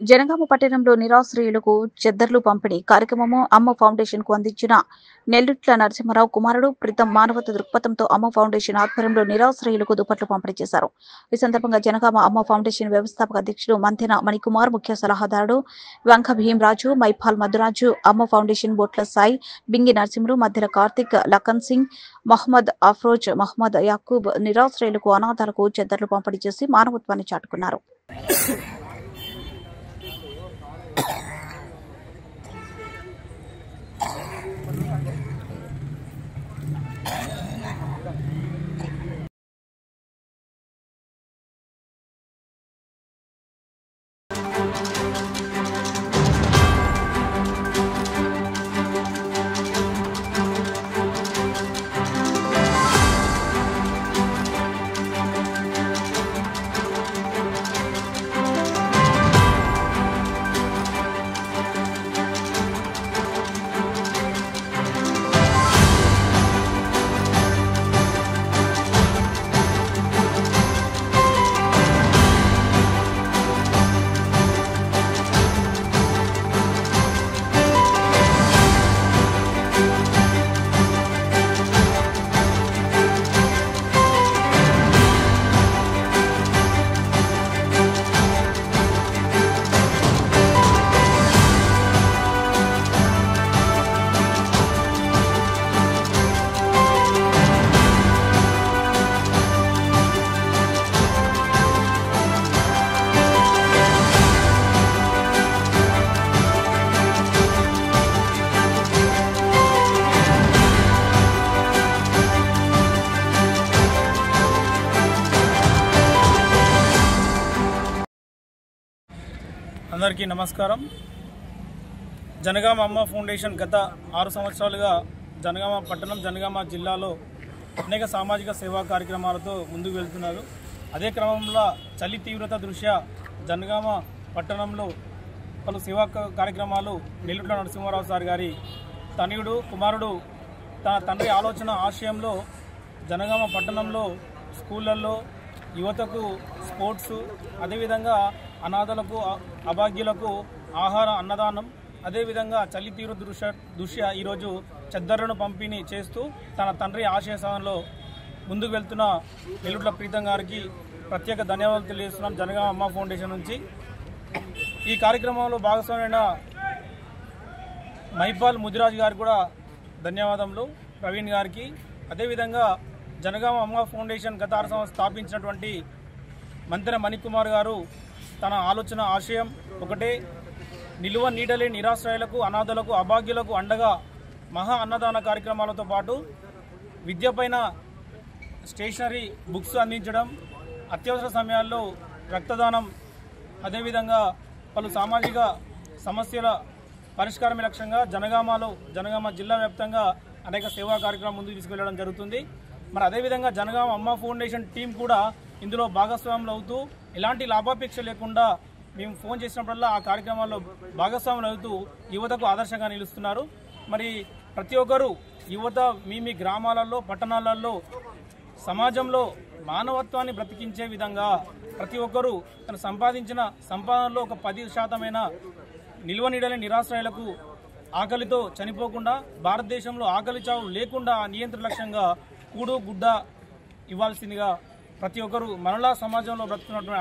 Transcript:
జనగామ పట్టణంలో నిరాశ్రయులకు చెద్దర్లు పంపిణీ కార్యక్రమము అమ్మ ఫౌండేషన్ కు అందించిన నెల్లుట్ల నరసింహారావు కుమారుడు ప్రీతం మానవత దృక్పథంతో అమ్మ ఫౌండేషన్ ఆధ్వర్యంలో నిరాశ్రయులకు దుప్పట్లు పంపిణీ చేశారు. ఈ సందర్భంగా జనగామ అమ్మ ఫౌండేషన్ వ్యవస్థాపక అధ్యక్షుడు మంతెన మణికుమార్, ముఖ్య సలహాదారుడు వంక భీమరాజు, మైపాల్ మధురాజు, అమ్మ ఫౌండేషన్ బొట్ల సాయి, బింగి నరసింహులు, మధ్యల కార్తిక్, లఖన్ సింగ్, మహమ్మద్ అఫ్రోజ్, మహమ్మద్ యాకూబ్ నిరాశ్రయులకు అనాథాలకు చెద్దర్లు పంపిణీ చేసి మానవత్వాన్ని చాటుకున్నారు. అందరికీ నమస్కారం. జనగామ అమ్మ ఫౌండేషన్ గత 6 సంవత్సరాలుగా జనగామ పట్టణం, జనగామ జిల్లాలో అనేక సామాజిక సేవా కార్యక్రమాలతో ముందుకు వెళ్తున్నారు. అదే క్రమంలో చలి తీవ్రత దృష్ట్యా జనగామ పట్టణంలో పలు సేవా కార్యక్రమాలు నెల్లుట్ల నరసింహారావు సార్ గారి తనయుడు కుమారుడు తన తండ్రి ఆలోచన ఆశయంలో జనగామ పట్టణంలో స్కూళ్ళల్లో యువతకు స్పోర్ట్స్, అదేవిధంగా అనాథలకు, అభాగ్యులకు ఆహార అన్నదానం, అదేవిధంగా చలి తీవ్ర దృష్ట్యా ఈరోజు చెద్దర్లను పంపిణీ చేస్తూ తన తండ్రి ఆశయ సాధనలో ముందుకు వెళ్తున్న నెల్లుట్ల ప్రీతం గారికి ప్రత్యేక ధన్యవాదాలు తెలియజేస్తున్నాం జనగామ అమ్మ ఫౌండేషన్ నుంచి. ఈ కార్యక్రమంలో భాగస్వామైన మైపాల్ ముదిరాజు గారికి కూడా ధన్యవాదములు, ప్రవీణ్ గారికి. అదేవిధంగా జనగామ అమ్మ ఫౌండేషన్ గత 6 సంవత్సరాలు స్థాపించినటువంటి మంతెన మణికుమార్ గారు తన ఆలోచన ఆశయం ఒకటే, నిలువ నీడలే నిరాశ్రయులకు, అనాథలకు, అభాగ్యులకు అండగా మహా అన్నదాన కార్యక్రమాలతో పాటు విద్యపైన స్టేషనరీ బుక్స్ అందించడం, అత్యవసర సమయాల్లో రక్తదానం, అదేవిధంగా పలు సామాజిక సమస్యల పరిష్కారమే లక్ష్యంగా జనగామ జిల్లా వ్యాప్తంగా అనేక సేవా కార్యక్రమాలు ముందుకు తీసుకెళ్లడం జరుగుతుంది. మరి అదేవిధంగా జనగామ అమ్మ ఫౌండేషన్ టీం కూడా ఇందులో భాగస్వాములు అవుతూ ఎలాంటి లాభాపేక్ష లేకుండా మేము ఫోన్ చేసినప్పుడల్లా ఆ కార్యక్రమాల్లో భాగస్వాములు అవుతూ యువతకు ఆదర్శంగా నిలుస్తున్నారు. మరి ప్రతి ఒక్కరూ యువత మీ గ్రామాలలో, పట్టణాలలో సమాజంలో మానవత్వాన్ని బ్రతికించే విధంగా ప్రతి ఒక్కరూ తను సంపాదించిన సంపాదనలో ఒక 10% నిల్వ నీడలే నిరాశ్రయులకు ఆకలితో చనిపోకుండా, భారతదేశంలో ఆకలి చావు లేకుండా నియంత్రణ లక్ష్యంగా కూడు గుడ్డ ఇవ్వాల్సిందిగా ప్రతి ఒక్కరూ మనలా సమాజంలో బ్రతుకున్నటువంటి